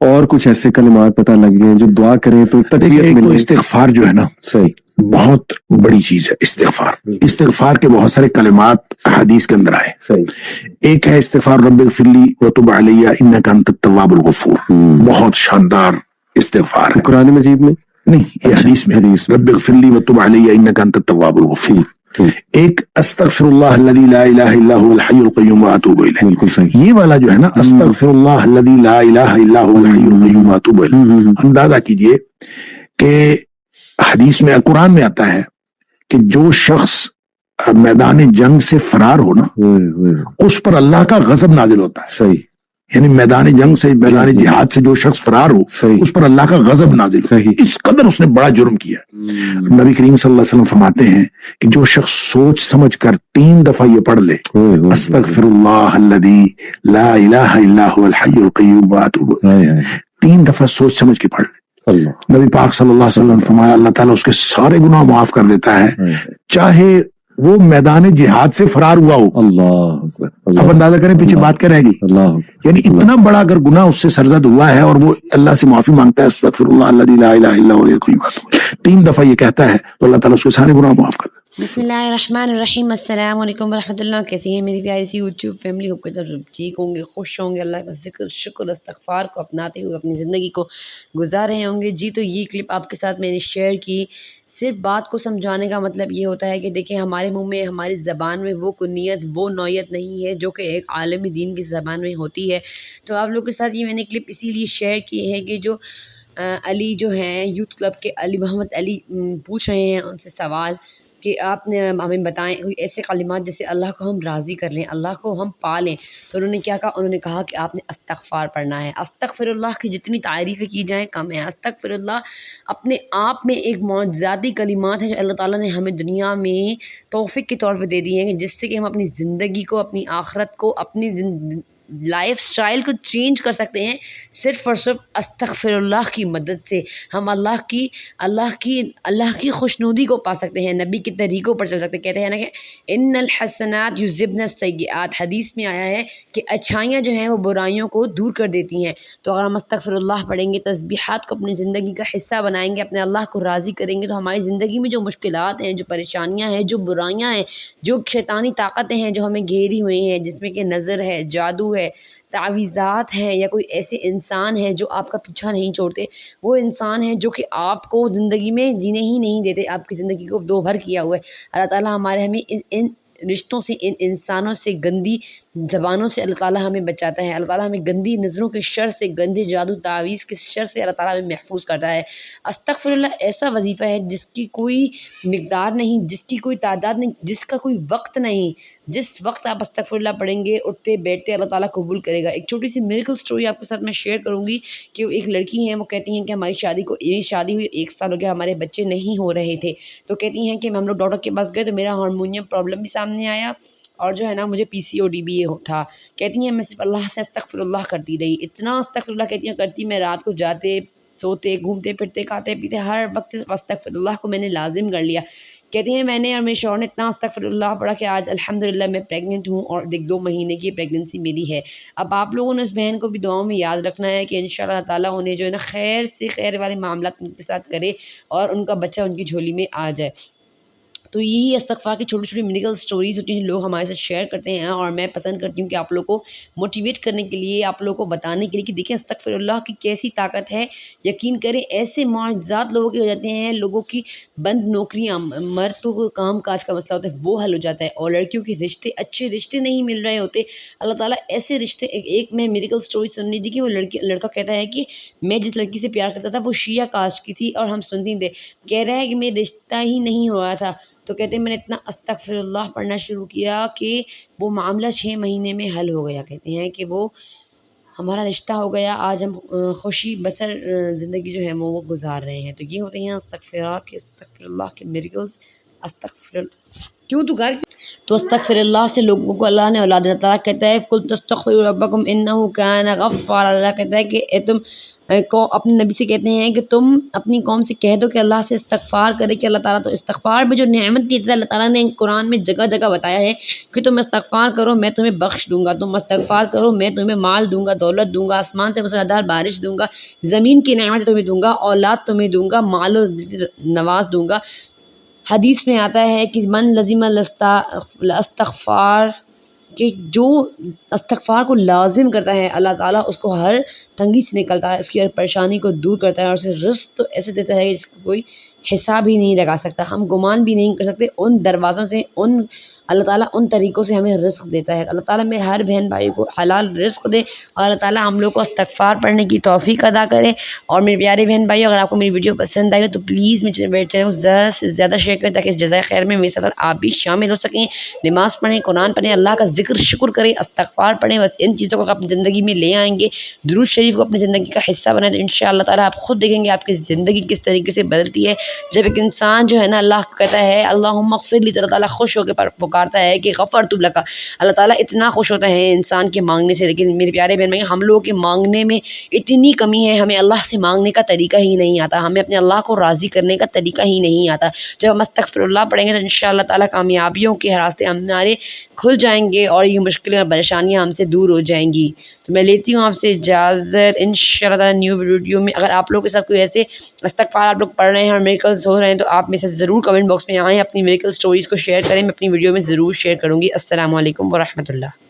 اور کچھ ایسے کلمات پتہ لگ جائیں جو دعا کریں تو تقویت ایک تو ملے. استغفار جو ہے نا صحیح. بہت بڑی چیز ہے. استغفار کے بہت سارے کلمات حدیث کے اندر آئے. صحیح. ایک ہے استغفار رب اغفر لی وتب علی انک انت التواب الغفور. بہت شاندار استغفار ہے. قرآن مجید میں نہیں، یہ حدیث میں رب اغفر لی وتب علی انک انت التواب الغفور. ایک استغفر اللہ الذی لا الہ الا هو الحی القیوم واتوب الیہ. بالکل صحیح. یہ والا جو ہے نا استغفر اللہ الذی لا الہ الا هو الحی القیوم واتوب الیہ، اندازہ کیجئے کہ حدیث میں قرآن میں آتا ہے کہ جو شخص میدان جنگ سے فرار ہو نا اس پر اللہ کا غضب نازل ہوتا ہے. صحیح. یعنی میدان جنگ سے، میدان جہاد سے جو شخص فرار ہو اس پر اللہ کا غضب نازل ہو. اس قدر اس نے بڑا جرم کیا. نبی کریم صلی اللہ علیہ وسلم فرماتے ہیں کہ جو شخص سوچ سمجھ کر 3 دفعہ یہ پڑھ لے استغفر اللہ الذی لا الہ الا هو الحی القیوم واتوب الیہ، 3 دفعہ سوچ سمجھ کے پڑھ لے، نبی پاک صلی اللہ علیہ وسلم فرمایا اللہ تعالیٰ اس کے سارے گناہ معاف کر دیتا ہے، چاہے وہ میدان جہاد سے فرار ہوا ہو. اللہ اب اندازہ کریں پیچھے بات کیا رہے گی. یعنی اتنا بڑا اگر گناہ اس سے سرزد ہوا ہے اور وہ اللہ سے معافی مانگتا ہے استغفر اللہ الذی لا الہ الا هو الحی القیوم 3 دفعہ یہ کہتا ہے تو اللہ تعالیٰ اس کے سارے گناہ معاف کر دیتا ہے. بسم اللہ الرحمن الرحیم. السلام علیکم ورحمۃ اللہ. کیسی ہیں میری پیاری سی یوٹیوب فیملی؟ ہوپ کے ٹھیک ہوں گے، خوش ہوں گے، اللہ کا ذکر شکر استغفار کو اپناتے ہوئے اپنی زندگی کو گزار رہے ہوں گے. جی تو یہ کلپ آپ کے ساتھ میں نے شیئر کی، صرف بات کو سمجھانے کا مطلب یہ ہوتا ہے کہ دیکھیں ہمارے منہ میں، ہماری زبان میں وہ کنیت، وہ نوعیت نہیں ہے جو کہ ایک عالمی دین کی زبان میں ہوتی ہے. تو آپ لوگوں کے ساتھ یہ میں نے کلپ اسی لیے شیئر کی ہے کہ جو علی جو ہیں یوتھ کلب کے علی محمد علی پوچھ رہے ہیں ان سے سوال کہ آپ نے ہمیں بتائیں کوئی ایسے کلمات جیسے اللہ کو ہم راضی کر لیں، اللہ کو ہم پا لیں. تو انہوں نے کیا کہا؟ انہوں نے کہا کہ آپ نے استغفار پڑھنا ہے. استغفر اللہ کی جتنی تعریفیں کی جائیں کم ہے. استغفر اللہ اپنے آپ میں ایک معجزاتی کلمات ہیں جو اللہ تعالیٰ نے ہمیں دنیا میں توفیق کے طور پہ دے دی ہیں، جس سے کہ ہم اپنی زندگی کو، اپنی آخرت کو، اپنی لائف سٹائل کو چینج کر سکتے ہیں صرف اور صرف استغفر اللہ کی مدد سے. ہم اللہ کی خوشنودی کو پا سکتے ہیں، نبی کے طریقوں پر چل سکتے ہیں. کہتے ہیں نا کہ ان الحسنات یذہبن السیئات، حدیث میں آیا ہے کہ اچھائیاں جو ہیں وہ برائیوں کو دور کر دیتی ہیں. تو اگر ہم استغفر اللہ پڑھیں گے، تسبیحات کو اپنی زندگی کا حصہ بنائیں گے، اپنے اللہ کو راضی کریں گے، تو ہماری زندگی میں جو مشکلات ہیں، جو پریشانیاں ہیں، جو برائیاں ہیں، جو شیطانی طاقتیں ہیں جو ہمیں گھیری ہوئی ہیں، جس میں کہ نظر ہے، جادو ہے، تعویذات ہیں، یا کوئی ایسے انسان ہیں جو آپ کا پیچھا نہیں چھوڑتے، وہ انسان ہیں جو کہ آپ کو زندگی میں جینے ہی نہیں دیتے، آپ کی زندگی کو دو بھر کیا ہوا ہے. اللہ تعالیٰ ہمیں ان رشتوں سے، ان انسانوں سے، گندی زبانوں سے اللہ تعالیٰ ہمیں بچاتا ہے. اللہ تعالیٰ ہمیں گندی نظروں کے شر سے، گندے جادو تعویذ کے شر سے اللہ تعالیٰ ہمیں محفوظ کرتا ہے. استغفر اللہ ایسا وظیفہ ہے جس کی کوئی مقدار نہیں، جس کی کوئی تعداد نہیں، جس کا کوئی وقت نہیں. جس وقت آپ استغفر اللہ پڑھیں گے، اٹھتے بیٹھتے اللہ تعالیٰ قبول کرے گا. ایک چھوٹی سی میریکل سٹوری آپ کے ساتھ میں شیئر کروں گی کہ ایک لڑکی ہیں، وہ کہتی ہیں کہ ہماری شادی ہوئی 1 سال ہو گیا، ہمارے بچے نہیں ہو رہے تھے. تو کہتی ہیں کہ ہم لوگ ڈاکٹر کے پاس گئے تو میرا ہارمونیم پرابلم بھی سامنے آیا اور جو ہے نا مجھے PCOD بھی تھا. کہتی ہیں میں صرف اللہ سے استغفر اللہ کرتی رہی، اتنا استغفر اللہ کہتی ہیں کرتی، میں رات کو جاتے سوتے گھومتے پھرتے کھاتے پیتے ہر وقت استغفر اللہ کو میں نے لازم کر لیا. کہتی ہیں میں نے اور میرے شوہر نے اتنا استغفر اللہ پڑھا کہ آج الحمدللہ میں پریگننٹ ہوں اور 2 مہینے کی پریگننسی میری ہے. اب آپ لوگوں نے اس بہن کو بھی دعاؤں میں یاد رکھنا ہے کہ انشاءاللہ تعالیٰ انہیں جو ہے نا خیر سے خیر والے معاملات ان کے ساتھ کرے اور ان کا بچہ ان کی جھولی میں آ جائے. تو یہی استغفار کی چھوٹی چھوٹی میڈیکل سٹوریز ہوتی ہیں لوگ ہمارے ساتھ شیئر کرتے ہیں، اور میں پسند کرتی ہوں کہ آپ لوگ کو موٹیویٹ کرنے کے لیے، آپ لوگ کو بتانے کے لیے کہ دیکھیں استغفر اللہ کی کیسی طاقت ہے. یقین کریں ایسے معجزات لوگوں کے ہو جاتے ہیں، لوگوں کی بند نوکریاں، مردوں کو کام کاج کا مسئلہ ہوتا ہے وہ حل ہو جاتا ہے، اور لڑکیوں کے رشتے، اچھے رشتے نہیں مل رہے ہوتے، اللہ تعالیٰ ایسے رشتے. ایک میں میڈیکل سٹوری سن رہی تھی کہ وہ لڑکا کہتا ہے کہ میں جس لڑکی سے پیار کرتا تھا وہ شیعہ کاسٹ کی تھی اور ہم سنی تھے، کہہ رہا ہے کہ میرا رشتہ ہی نہیں ہو رہا تھا. تو کہتے ہیں میں نے اتنا استغفر اللہ پڑھنا شروع کیا کہ وہ معاملہ 6 مہینے میں حل ہو گیا. کہتے ہیں کہ وہ ہمارا رشتہ ہو گیا، آج ہم خوشی بسر زندگی جو ہے وہ گزار رہے ہیں. تو یہ ہوتے ہیں استغفر اللہ کے میریکلز. کیوں تو استغفر اللہ سے لوگوں کو اللہ نے اولاد دینا. تعالیٰ کہتا ہے قل تستغفروا ربکم انہ کان غفارا. اللہ کہتا ہے کہ تم کو اپنے نبی سے کہتے ہیں کہ تم اپنی قوم سے کہہ دو کہ اللہ سے استغفار کرے کہ اللہ تعالیٰ تو استغفار میں جو نعمت دی تھی اللہ تعالیٰ نے قرآن میں جگہ جگہ بتایا ہے کہ تم استغفار کرو میں تمہیں بخش دوں گا، تم استغفار کرو میں تمہیں مال دوں گا، دولت دوں گا، آسمان سے مسلسل بارش دوں گا، زمین کی نعمت تمہیں دوں گا، اولاد تمہیں دوں گا، مال و نواز دوں گا۔ حدیث میں آتا ہے کہ من لزم الاستغفار، کہ جو استغفار کو لازم کرتا ہے اللہ تعالیٰ اس کو ہر تنگی سے نکلتا ہے، اس کی ہر پریشانی کو دور کرتا ہے اور اسے رزق تو ایسے دیتا ہے جس کو کوئی حساب ہی نہیں لگا سکتا، ہم گمان بھی نہیں کر سکتے۔ ان دروازوں سے اللہ تعالیٰ ان طریقوں سے ہمیں رزق دیتا ہے۔ اللہ تعالیٰ میرے ہر بہن بھائی کو حلال رزق دے اور اللہ تعالیٰ ہم لوگ کو استغفار پڑھنے کی توفیق ادا کرے۔ اور میرے پیارے بہن بھائی اگر آپ کو میری ویڈیو پسند آئی تو پلیز میرے چینل کو زیادہ سے زیادہ شیئر کریں تاکہ اس جزائے خیر میں میرے ساتھ آپ بھی شامل ہو سکیں، نماز پڑھیں، قرآن پڑھیں، اللہ کا ذکر شکر کریں، استغفار پڑھیں۔ بس ان چیزوں کو اپنی زندگی میں لے آئیں گے، درود شریف کو اپنی زندگی کا حصہ بنائیں تو انشاءاللہ تعالیٰ آپ خود دیکھیں گے آپ کی زندگی کس طریقے سے بدلتی ہے۔ جب ایک انسان جو ہے نا اللہ کو کہتا ہے اللہم اغفر لی تو اللہ تعالیٰ خوش ہو کے پکارتا ہے کہ غفرت لک، اللہ تعالیٰ اتنا خوش ہوتا ہے انسان کے مانگنے سے۔ لیکن میرے پیارے بہن بھائی ہم لوگوں کے مانگنے میں اتنی کمی ہے، ہمیں اللہ سے مانگنے کا طریقہ ہی نہیں آتا، ہمیں اپنے اللہ کو راضی کرنے کا طریقہ ہی نہیں آتا۔ جب ہم استغفر اللہ پڑھیں گے تو انشاءاللہ تعالیٰ کامیابیوں کے راستے ہمارے کھل جائیں گے اور یہ مشکلیں اور پریشانیاں ہم سے دور ہو جائیں گی۔ تو میں لیتی ہوں آپ سے اجازت، انشاءاللہ تعالیٰ نیو ویڈیو میں اگر آپ لوگوں کے ساتھ کوئی ایسے استغفار آپ لوگ پڑھ رہے ہیں اور میریکلز ہو رہے ہیں تو آپ میرے ساتھ ضرور کمنٹ باکس میں آئیں، اپنی میریکل سٹوریز کو شیئر کریں، میں اپنی ویڈیو میں ضرور شیئر کروں گی۔ السلام علیکم ورحمۃ اللہ۔